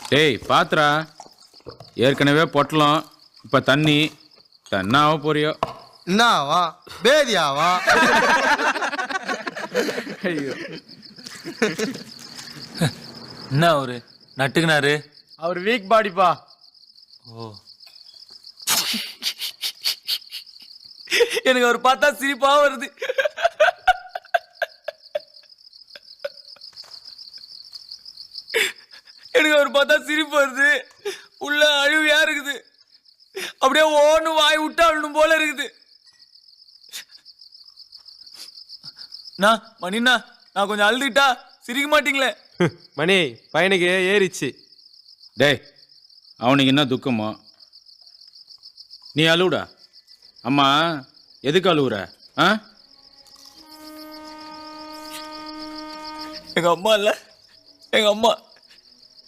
டேய் பாத்துரா, ஏற்கனவே பொட்டலம், இப்ப தண்ணி தன்னாவ போறியோ? என்னவா பேதியாவா? ஐயோ, என்ன அவரு நட்டுக்குனாரு? அவர் வீக் பாடிப்பா. ஓ, எனக்கு அவர் பார்த்தா சிரிப்பா வருது. எனக்கு அவர் பார்த்தா சிரிப்பு வருது. உள்ள அழுவியா இருக்குது. அப்படியே ஓன்னு வாய் விட்டாளணும் போல இருக்குது. மணிண்ணா, நான் கொஞ்சம் அழுதுட்டா சிரிக்க மாட்டீங்களே? மணி பையனுக்கு ஏறிச்சு. டேய் அவனுக்கு என்ன துக்கமோ? நீ அழுவுடா. அம்மா எதுக்கு அழுவுற? ஆ, எங்க அம்மா இல்ல, எங்க அம்மா